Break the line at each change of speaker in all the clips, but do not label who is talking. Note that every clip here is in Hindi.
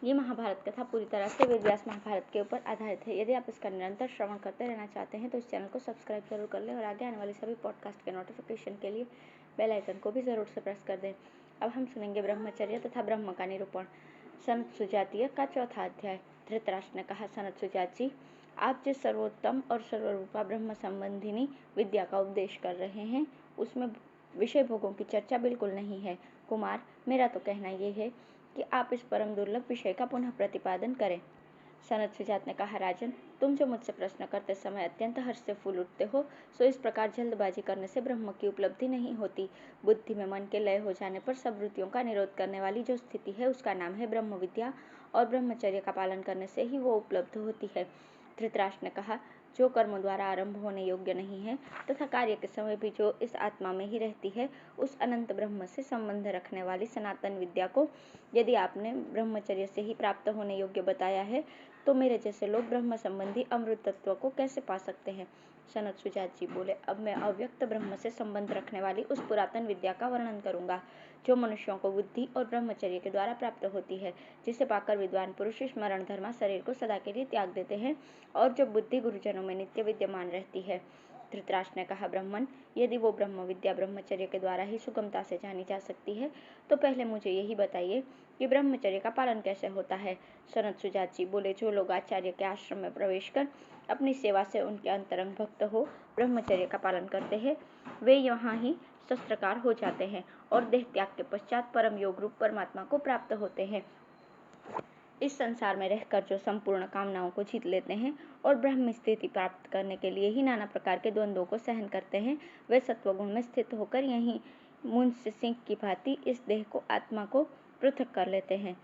ये महाभारत कथा पूरी तरह से वेद व्यास महाभारत के ऊपर आधारित है। यदि आप इसका निरंतर श्रवण करते रहना चाहते हैं तो इस चैनल को सब्सक्राइब जरूर कर लें और आगे आने वाली सभी पॉडकास्ट के नोटिफिकेशन के लिए बेल आइकन को भी जरूर से प्रेस कर दें। अब हम सुनेंगे ब्रह्मचर्य तथा ब्रह्म का निरूपण। सनत सुजातीय का चौथा अध्याय। धृतराष्ट्र ने कहा, सनत सुजात जी, आप जिस सर्वोत्तम और सर्वरूपा ब्रह्म संबंधिनी विद्या का उपदेश कर रहे हैं उसमें विषय भोगों की चर्चा बिल्कुल नहीं है। कुमार, मेरा तो कहना ये है कि आप इस परम दुर्लभ विषय का पुनः प्रतिपादन करें। सनत सुजात ने कहा, राजन, तुम जो मुझसे प्रश्न करते समय अत्यंत हर्ष से फूल उठते हो, सो इस प्रकार जल्दबाजी करने से ब्रह्म की उपलब्धि नहीं होती। बुद्धि में मन के लय हो जाने पर सब वृत्तियों का निरोध करने वाली जो स्थिति है उसका नाम है ब्रह्म विद्या, और ब्रह्मचर्य का पालन करने से ही वो उपलब्ध होती है। धृतराष्ट्र ने कहा, जो कर्म द्वारा आरंभ होने योग्य नहीं है तथा कार्य के समय भी जो इस आत्मा में ही रहती है, उस अनंत ब्रह्म से संबंध रखने वाली सनातन विद्या को यदि आपने ब्रह्मचर्य से ही प्राप्त होने योग्य बताया है तो मेरे जैसे लोग ब्रह्म संबंधी अमृत तत्व को कैसे पा सकते हैं। सनत सुजात जी बोले, अब मैं अव्यक्त ब्रह्म से संबंध रखने वाली उस पुरातन विद्या का वर्णन करूंगा जो मनुष्यों को बुद्धि और ब्रह्मचर्य के द्वारा प्राप्त होती है, जिसे पाकर विद्वान पुरुष स्मरण धर्मा शरीर को सदा के लिए त्याग देते हैं और जो बुद्धि गुरुजनों में नित्य विद्यमान रहती है। धृतराष्ट्र ने कहा, ब्राह्मण, यदि वो ब्रह्म विद्या ब्रह्मचर्य के द्वारा ही सुगमता से जानी जा सकती है तो पहले मुझे यही बताइए कि ब्रह्मचर्य का पालन कैसे होता है। सनत सुजात जी बोले, जो लोग आचार्य के आश्रम में प्रवेश कर अपनी सेवा से उनके अंतरंग भक्त हो ब्रह्मचर्य का पालन करते हैं, वे यहाँ ही शस्त्रकार हो जाते हैं और देह त्याग के पश्चात परम योग रूप परमात्मा को प्राप्त होते हैं। इस संसार में रहकर जो संपूर्ण कामनाओं को जीत लेते हैं और ब्रह्म स्थिति प्राप्त करने के लिए ही नाना प्रकार के द्वंद्वों को सहन करते हैं, वे सत्वगुण में स्थित होकर यहीं मुंज से सिंह की भांति इस देह को आत्मा को पृथक कर लेते हैं।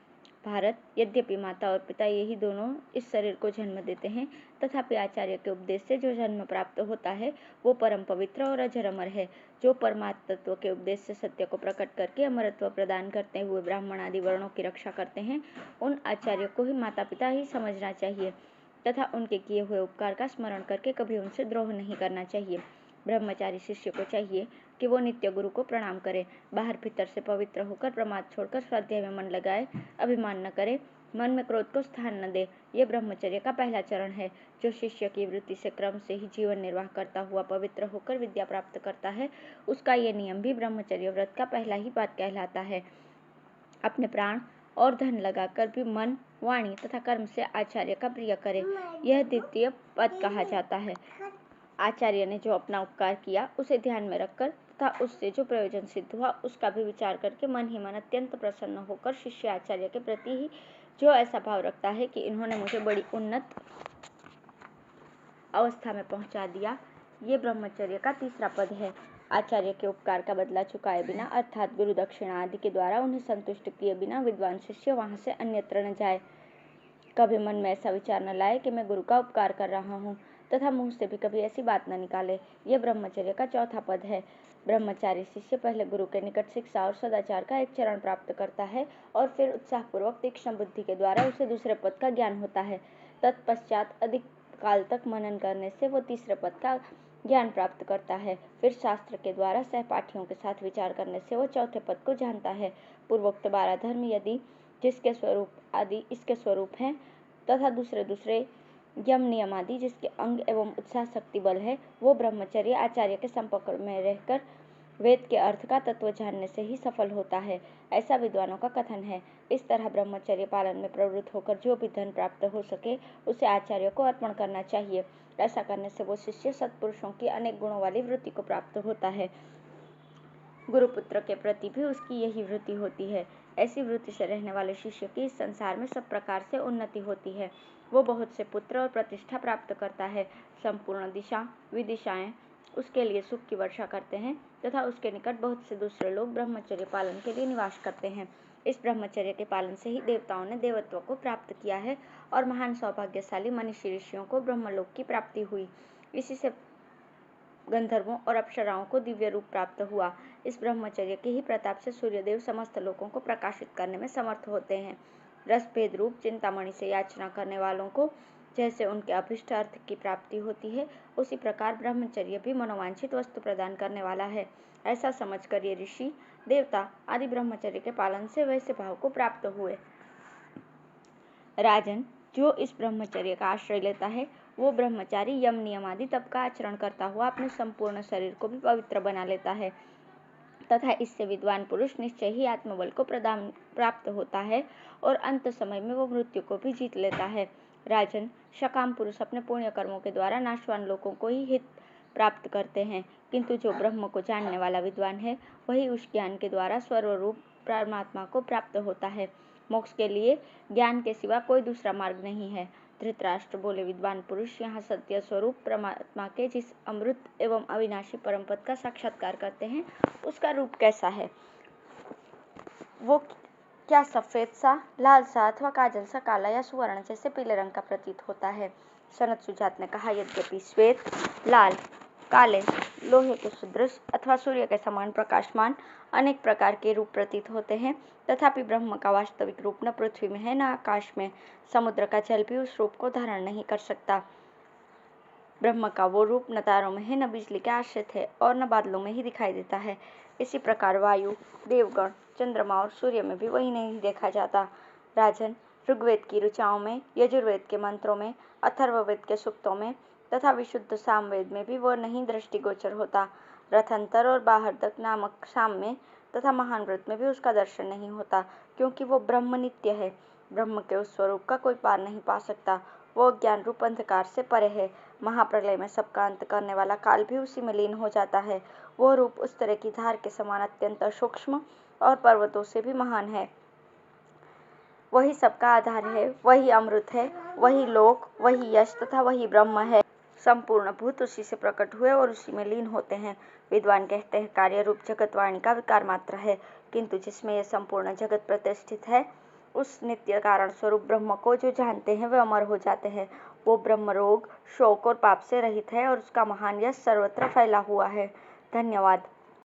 भारत, यद्यपि माता और पिता यही दोनों इस शरीर को जन्म देते हैं, तथापि आचार्य के उपदेश से जो जन्म प्राप्त होता है वो परम पवित्र और अजर अमर है। जो परमात्म तत्व के उपदेश से सत्य को प्रकट करके अमरत्व प्रदान करते हुए ब्राह्मण आदि वर्णों की रक्षा करते हैं, उन आचार्य को ही माता पिता ही समझना चाहिए तथा उनके किए हुए उपकार का स्मरण करके कभी उनसे द्रोह नहीं करना चाहिए। ब्रह्मचारी शिष्य को चाहिए कि वो नित्य गुरु को प्रणाम करे, बाहर भीतर से पवित्र होकर प्रमाद छोड़कर स्वाध्याय में मन लगाए, अभिमान न करे, मन में क्रोध को स्थान न दे। ये ब्रह्मचर्य का पहला चरण है। जो शिष्य की वृत्ति से क्रम से ही जीवन निर्वाह करता हुआ पवित्र होकर विद्या प्राप्त करता है, उसका ये नियम भी ब्रह्मचर्य व्रत का पहला ही पाद कहलाता है। अपने प्राण और धन लगाकर भी मन, वाणी तथा कर्म से आचार्य का प्रिय करे, यह द्वितीय पद कहा जाता है। आचार्य ने जो अपना उपकार किया उसे ध्यान में रखकर तथा उससे जो प्रयोजन सिद्ध हुआ उसका भी विचार करके मन ही मन अत्यंत प्रसन्न होकर शिष्य आचार्य के प्रति ही जो ऐसा भाव रखता है कि इन्होंने मुझे बड़ी उन्नत अवस्था में पहुंचा दिया, ये ब्रह्मचर्य का तीसरा पद है। आचार्य के उपकार का बदला चुकाए बिना अर्थात गुरु दक्षिणा आदि के द्वारा उन्हें संतुष्ट किए बिना विद्वान शिष्य वहां से अन्यत्र न जाए। कभी मन में ऐसा विचार न लाए कि मैं गुरु का उपकार कर रहा हूँ तथा मुंह से भी कभी ऐसी बात न निकाले। यह ब्रह्मचर्य का चौथा पद है। ब्रह्मचारी शिष्य पहले गुरु के निकट शिक्षा और सदाचार का एक चरण प्राप्त करता है और फिर उत्साहपूर्वक तीक्ष्ण बुद्धि के द्वारा उसे दूसरे पद का ज्ञान होता है। तत्पश्चात अधिक काल तक मनन करने से वो तीसरे पद का ज्ञान प्राप्त करता है। फिर शास्त्र के द्वारा सहपाठियों के साथ विचार करने से वो चौथे पद को जानता है। पूर्वोक्त 12 धर्म यदि जिसके स्वरूप आदि इसके स्वरूप हैं तथा दूसरे यम नियम आदि जिसके अंग एवं उत्साह शक्ति बल है, वो ब्रह्मचर्य आचार्य के संपर्क में रहकर वेद के अर्थ का तत्व जानने से ही सफल होता है, ऐसा विद्वानों का कथन है। इस तरह ब्रह्मचर्य पालन में प्रवृत्त होकर जो भी धन प्राप्त हो सके उसे आचार्य को अर्पण करना चाहिए। ऐसा करने से वो शिष्य सत्पुरुषों की अनेक गुणों वाली वृत्ति को प्राप्त होता है। गुरुपुत्र के प्रति भी उसकी यही वृत्ति होती है। ऐसी वृत्ति से रहने वाले शिष्य की इस संसार में सब प्रकार से उन्नति होती है। वो बहुत से पुत्र और प्रतिष्ठा प्राप्त करता है। संपूर्ण दिशा विदिशाएं उसके लिए सुख की वर्षा करते हैं तथा उसके निकट बहुत से दूसरे लोग ब्रह्मचर्य पालन के लिए निवास करते हैं। इस ब्रह्मचर्य के पालन से ही देवताओं ने देवत्व को प्राप्त किया है और महान सौभाग्यशाली मनीषी ऋषियों को ब्रह्मलोक की प्राप्ति हुई। इसी से गंधर्वों और अप्सराओं को दिव्य रूप प्राप्त हुआ। इस ब्रह्मचर्य के ही प्रताप से सूर्यदेव समस्त लोगों को प्रकाशित करने में समर्थ होते हैं। रस भेद रूप चिंतामणि से याचना करने वालों को जैसे उनके अभिष्ट अर्थ की प्राप्ति होती है, उसी प्रकार ब्रह्मचर्य भी मनोवांछित वस्तु प्रदान करने वाला है। ऐसा समझकर ये ऋषि देवता आदि ब्रह्मचर्य के पालन से वैसे भाव को प्राप्त हुए। राजन, जो इस ब्रह्मचर्य का आश्रय लेता है वो ब्रह्मचारी यम नियम आदि तप का आचरण करता हुआ अपने संपूर्ण शरीर को भी पवित्र बना लेता है तथा इससे विद्वान पुरुष निश्चय ही आत्मबल को प्राप्त होता है और अंत समय में वो मृत्यु को भी जीत लेता है। राजन, सकाम पुरुष अपने पुण्य कर्मों के द्वारा नाशवान लोगों को ही हित प्राप्त करते हैं, किंतु जो ब्रह्म को जानने वाला विद्वान है वही उस ज्ञान के द्वारा स्वरूप परमात्मा को प्राप्त होता है। मोक्ष के लिए ज्ञान के सिवा कोई दूसरा मार्ग नहीं है। धृतराष्ट्र बोले, विद्वान पुरुष यहाँ सत्य स्वरूप परमात्मा के जिस अमृत एवं अविनाशी परम पद का साक्षात्कार करते हैं उसका रूप कैसा है? वो क्या सफेद सा, लाल सा अथवा काजल सा, काला या सुवर्ण जैसे पीले रंग का प्रतीत होता है? सनत सुजात ने कहा, यद्यपि श्वेत, लाल, काले, लोहे के सदृश अथवा सूर्य के समान प्रकाशमान अनेक प्रकार के रूप प्रतीत होते हैं, तथापि ब्रह्म का वास्तविक रूप न पृथ्वी में है न आकाश में। समुद्र का जल भी उस रूप को धारण नहीं कर सकता। ब्रह्म का वो रूप न तारों में है, न बिजली के आश्रित है और न बादलों में ही दिखाई देता है। इसी प्रकार वायु, देवगण, चंद्रमा और सूर्य में भी वही नहीं देखा जाता। राजन, ऋग्वेद की ऋचाओं में, यजुर्वेद के मंत्रों में, अथर्ववेद के सूक्तों में तथा विशुद्ध सामवेद में भी वह नहीं दृष्टिगोचर होता। रथंतर और बाहरदक नामक साम में तथा महान व्रत में भी उसका दर्शन नहीं होता, क्योंकि वो ब्रह्म नित्य है। ब्रह्म के उस स्वरूप का कोई पार नहीं पा सकता। वो ज्ञान रूप अंधकार से परे है। महाप्रलय में सबका अंत करने वाला काल भी उसी में लीन हो जाता है। वो रूप उस तरह की धार के समान अत्यंत सूक्ष्म और पर्वतों से भी महान है। वही सबका आधार है, वही अमृत है, वही लोक, वही यश तथा वही ब्रह्म है। संपूर्ण भूत उसी से प्रकट हुए और उसी में लीन होते हैं। विद्वान कहते हैं, कार्य रूप जगत वाणी का विकार मात्र है, किंतु जिसमें यह संपूर्ण जगत प्रतिष्ठित है उस नित्य कारण स्वरूप ब्रह्म को जो जानते हैं वे अमर हो जाते हैं। वो ब्रह्म रोग, शोक और पाप से रहित है और उसका महान यश सर्वत्र फैला हुआ है। धन्यवाद।